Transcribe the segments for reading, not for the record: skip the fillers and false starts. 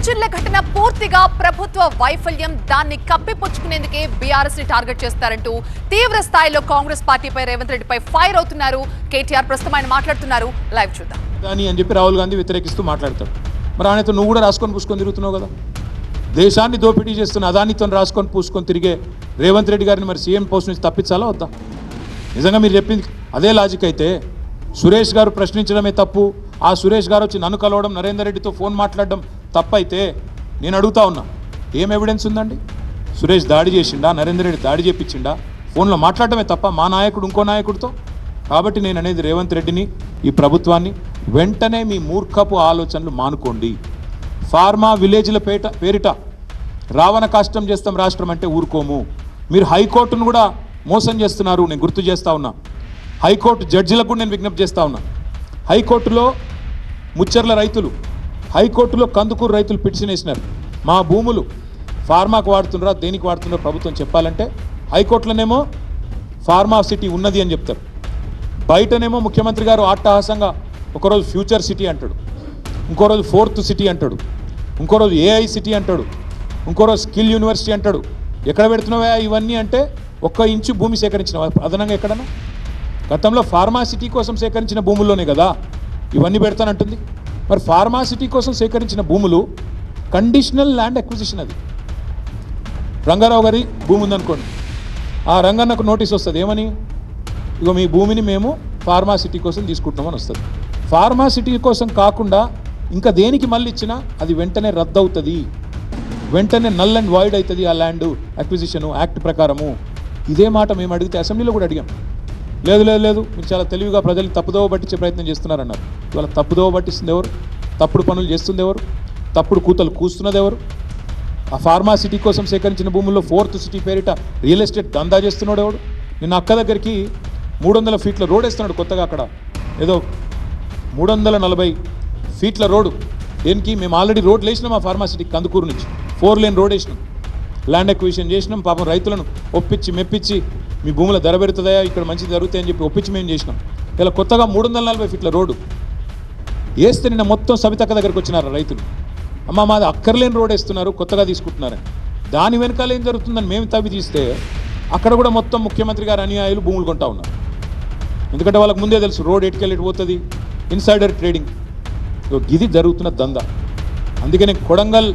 సిరిసిల్ల ఘటన పూర్తిగా ప్రభుత్వ వైఫల్యం. దాన్ని కప్పిపుచ్చుకునేందుకే బీఆర్ఎస్ ని టార్గెట్ చేస్తారంటూ తీవ్ర స్థాయిలో కాంగ్రెస్ పార్టీపై రేవంత్ రెడ్డిపై ఫైర్ అవుతున్నారు కేటీఆర్. ప్రస్తుతం ఆయన మాట్లాడుతున్నారు, లైవ్ చూద్దాం. అని చెప్పి రాహుల్ గాంధీ వ్యతిరేకిస్తూ మాట్లాడతాడు. మరి ఆయనతో నువ్వు కూడా రాసుకొని పూసుకొని తిరుగుతున్నావు కదా. దేశాన్ని దోపిడీ చేస్తున్న అదానితో రాసుకొని పూసుకొని తిరిగే రేవంత్ రెడ్డి గారిని మరి సీఎం పోస్ట్ నుంచి తప్పించాలా వద్దా? నిజంగా మీరు చెప్పింది అదే లాజిక్ అయితే సురేష్ గారు ప్రశ్నించడమే తప్పు, ఆ సురేష్ గారు వచ్చి నన్ను కలవడం, నరేందర్ రెడ్డితో ఫోన్ మాట్లాడడం తప్పైతే నేను అడుగుతా ఉన్నా, ఏం ఎవిడెన్స్ ఉందండి? సురేష్ దాడి చేసిండా, నరేందర్ రెడ్డి దాడి చేపించిండా? ఫోన్లో మాట్లాడటమే తప్ప మా నాయకుడు ఇంకో నాయకుడితో. కాబట్టి నేను అనేది రేవంత్ రెడ్డిని, ఈ ప్రభుత్వాన్ని వెంటనే మీ మూర్ఖపు ఆలోచనలు మానుకోండి. ఫార్మా విలేజ్ల పేరిట రావణ కాష్టం చేస్తాం రాష్ట్రం అంటే ఊరుకోము. మీరు హైకోర్టును కూడా మోసం చేస్తున్నారు, నేను గుర్తు చేస్తా ఉన్నా. హైకోర్టు జడ్జిలకు కూడా నేను విజ్ఞప్తి చేస్తా ఉన్నా. హైకోర్టులో ముచ్చర్ల రైతులు, హైకోర్టులో కందుకూరు రైతులు పిటిషన్ వేసినారు. మా భూములు ఫార్మాకు వాడుతున్నారా, దేనికి వాడుతున్నారో ప్రభుత్వం చెప్పాలంటే హైకోర్టులోనేమో ఫార్మా సిటీ ఉన్నది అని చెప్తారు. బయటనేమో ముఖ్యమంత్రి గారు అట్టహాసంగా ఒకరోజు ఫ్యూచర్ సిటీ అంటాడు, ఇంకో రోజు ఫోర్త్ సిటీ అంటాడు, ఇంకో రోజు ఏఐ సిటీ అంటాడు, ఇంకో రోజు స్కిల్ యూనివర్సిటీ అంటాడు. ఎక్కడ పెడుతున్నావా ఇవన్నీ అంటే 1 ఇంచు భూమి సేకరించిన అదనంగా ఎక్కడన్నా? గతంలో ఫార్మాసిటీ కోసం సేకరించిన భూముల్లోనే కదా ఇవన్నీ పెడతానంటుంది. మరి ఫార్మాసిటీ కోసం సేకరించిన భూములు కండిషనల్ ల్యాండ్ అక్విజిషన్. అది రంగారావు గారి భూమి ఉందనుకోండి, ఆ రంగన్నకు నోటీస్ వస్తుంది, ఏమని? ఇగో మీ భూమిని మేము ఫార్మాసిటీ కోసం తీసుకుంటున్నామని వస్తుంది. ఫార్మాసిటీ కోసం కాకుండా ఇంకా దేనికి మళ్ళీ ఇచ్చినా అది వెంటనే రద్దు అవుతుంది, వెంటనే నల్ అండ్ వాయిడ్ అవుతుంది ఆ ల్యాండ్ అక్విజిషను యాక్ట్ ప్రకారము. ఇదే మాట మేము అడిగితే అసెంబ్లీలో కూడా అడిగాం. లేదు లేదు లేదు, మీరు చాలా తెలివిగా ప్రజల్ని తప్పుదోవ పట్టించే ప్రయత్నం చేస్తున్నారన్నారు. ఇవాళ తప్పుదోవ పట్టిస్తుంది ఎవరు? తప్పుడు పనులు చేస్తుంది ఎవరు? తప్పుడు కూతలు కూస్తున్నది ఎవరు? ఆ ఫార్మాసిటీ కోసం సేకరించిన భూముల్లో ఫోర్త్ సిటీ పేరిట రియల్ ఎస్టేట్ దందా చేస్తున్నాడు ఎవడు? నిన్న అక్క దగ్గరికి 300 ఫీట్ల రోడ్ వేస్తున్నాడు కొత్తగా. అక్కడ ఏదో 340 ఫీట్ల రోడ్డు. దేనికి? మేము ఆల్రెడీ రోడ్లు వేసినాం ఆ ఫార్మాసిటీ కందుకూరు నుంచి 4 లేన్ రోడ్ వేసినాం, ల్యాండ్ అక్విజిషన్ చేసినాం. పాపం రైతులను ఒప్పించి మెప్పించి మీ భూముల ధర పెరుగుతుందా, ఇక్కడ మంచి జరుగుతాయని చెప్పి ఒప్పించి మేము చేసినాం. ఇలా కొత్తగా 340 ఫీట్ల రోడ్డు వేస్తే నిన్న మొత్తం సబితక్క దగ్గరికి వచ్చినారు రైతులు. అమ్మ మాది అక్కర్లేని రోడ్ వేస్తున్నారు, కొత్తగా తీసుకుంటున్నారని. దాని వెనకాల ఏం జరుగుతుందని మేము తవ్వి తీస్తే అక్కడ కూడా మొత్తం ముఖ్యమంత్రి గారు అనుయాయులు భూములు కొంటా ఉన్నారు. ఎందుకంటే వాళ్ళకి ముందే తెలుసు రోడ్ ఎటుకెళ్ళి పోతుంది, ఇన్సైడర్ ట్రేడింగ్. ఇది జరుగుతున్న దందా. అందుకే నేను కొడంగల్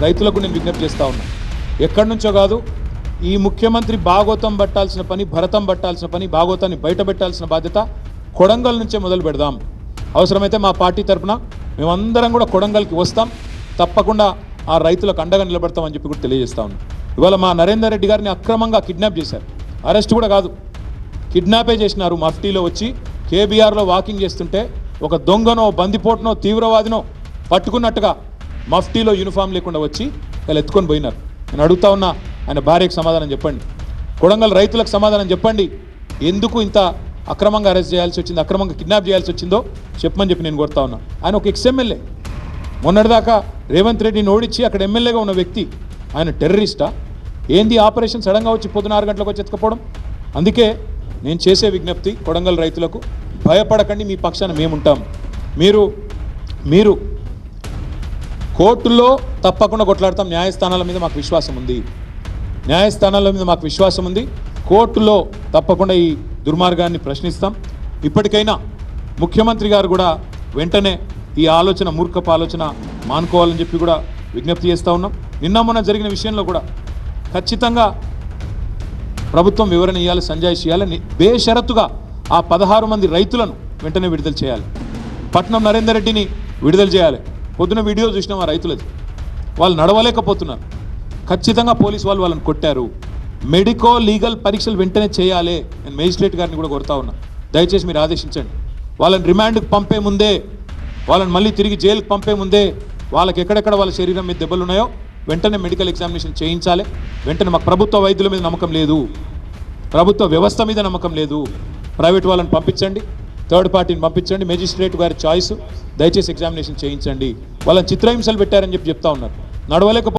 రైతులకు నేను విజ్ఞప్తి చేస్తూ ఉన్నా, ఎక్కడి నుంచో కాదు, ఈ ముఖ్యమంత్రి భాగోతం పట్టాల్సిన పని, భరతం పట్టాల్సిన పని, భాగోతాన్ని బయట పెట్టాల్సిన బాధ్యత కొడంగల్ నుంచే మొదలు పెడదాం. అవసరమైతే మా పార్టీ తరఫున మేమందరం కూడా కొడంగల్కి వస్తాం, తప్పకుండా ఆ రైతులకు అండగా నిలబడతామని చెప్పి కూడా తెలియజేస్తా ఉన్నాం. ఇవాళ మా నరేందర్ రెడ్డి గారిని అక్రమంగా కిడ్నాప్ చేశారు. అరెస్ట్ కూడా కాదు, కిడ్నాపే చేసినారు. మఫ్టీలో వచ్చి కేబీఆర్లో వాకింగ్ చేస్తుంటే ఒక దొంగనో, బందిపోటునో, తీవ్రవాదినో పట్టుకున్నట్టుగా మఫ్టీలో యూనిఫామ్ లేకుండా వచ్చి వాళ్ళు ఎత్తుకొని పోయినారు. నేను అడుగుతా ఉన్నా, ఆయన భార్యకు సమాధానం చెప్పండి, కొడంగల్ రైతులకు సమాధానం చెప్పండి. ఎందుకు ఇంత అక్రమంగా అరెస్ట్ చేయాల్సి వచ్చింది, అక్రమంగా కిడ్నాప్ చేయాల్సి వచ్చిందో చెప్పమని చెప్పి నేను కోరుతా ఉన్నా. ఆయన ఒక ఎక్స్ఎమ్మెల్యే, మొన్నటిదాకా రేవంత్ రెడ్డిని ఓడించి అక్కడ ఎమ్మెల్యేగా ఉన్న వ్యక్తి. ఆయన టెర్రరిస్టా? ఏంది ఆపరేషన్ సడన్గా వచ్చి పొద్దున 6 గంటలకు వచ్చి ఎత్తుకపోవడం? అందుకే నేను చేసే విజ్ఞప్తి కొడంగల్ రైతులకు, భయపడకండి, మీ పక్షాన మేముంటాం. మీరు కోర్టుల్లో తప్పకుండా కొట్లాడతాం. న్యాయస్థానాల మీద మాకు విశ్వాసం ఉంది, న్యాయస్థానాల మీద మాకు విశ్వాసం ఉంది. కోర్టులో తప్పకుండా ఈ దుర్మార్గాన్ని ప్రశ్నిస్తాం. ఇప్పటికైనా ముఖ్యమంత్రి గారు కూడా వెంటనే ఈ ఆలోచన, మూర్ఖపు ఆలోచన మానుకోవాలని చెప్పి కూడా విజ్ఞప్తి చేస్తూ ఉన్నాం. నిన్న మొన్న జరిగిన విషయంలో కూడా ఖచ్చితంగా ప్రభుత్వం వివరణ ఇవ్వాలి, సంజాయిషి ఇవ్వాలని, బేషరతుగా ఆ 16 మంది రైతులను వెంటనే విడుదల చేయాలి. పట్నం నరేందర్ రెడ్డిని విడుదల చేయాలి. పొద్దున వీడియో చూసినాం ఆ రైతులది, వాళ్ళు నడవలేకపోతున్నారు. ఖచ్చితంగా పోలీసు వాళ్ళు వాళ్ళని కొట్టారు. మెడికో లీగల్ పరీక్షలు వెంటనే చేయాలి. నేను మేజిస్ట్రేట్ గారిని కూడా కోరుతా ఉన్నా, దయచేసి మీరు ఆదేశించండి. వాళ్ళని రిమాండ్కి పంపే ముందే, వాళ్ళని మళ్ళీ తిరిగి జైలుకి పంపే ముందే వాళ్ళకి ఎక్కడెక్కడ వాళ్ళ శరీరం మీద దెబ్బలు ఉన్నాయో వెంటనే మెడికల్ ఎగ్జామినేషన్ చేయించాలి. వెంటనే మాకు ప్రభుత్వ వైద్యుల మీద నమ్మకం లేదు, ప్రభుత్వ వ్యవస్థ మీద నమ్మకం లేదు. ప్రైవేట్ వాళ్ళని పంపించండి, థర్డ్ పార్టీని పంపించండి, మేజిస్ట్రేట్ గారి చాయిస్. దయచేసి ఎగ్జామినేషన్ చేయించండి. వాళ్ళని చిత్రహింసలు పెట్టారని చెప్తా ఉన్నారు. నడవలేకపోతే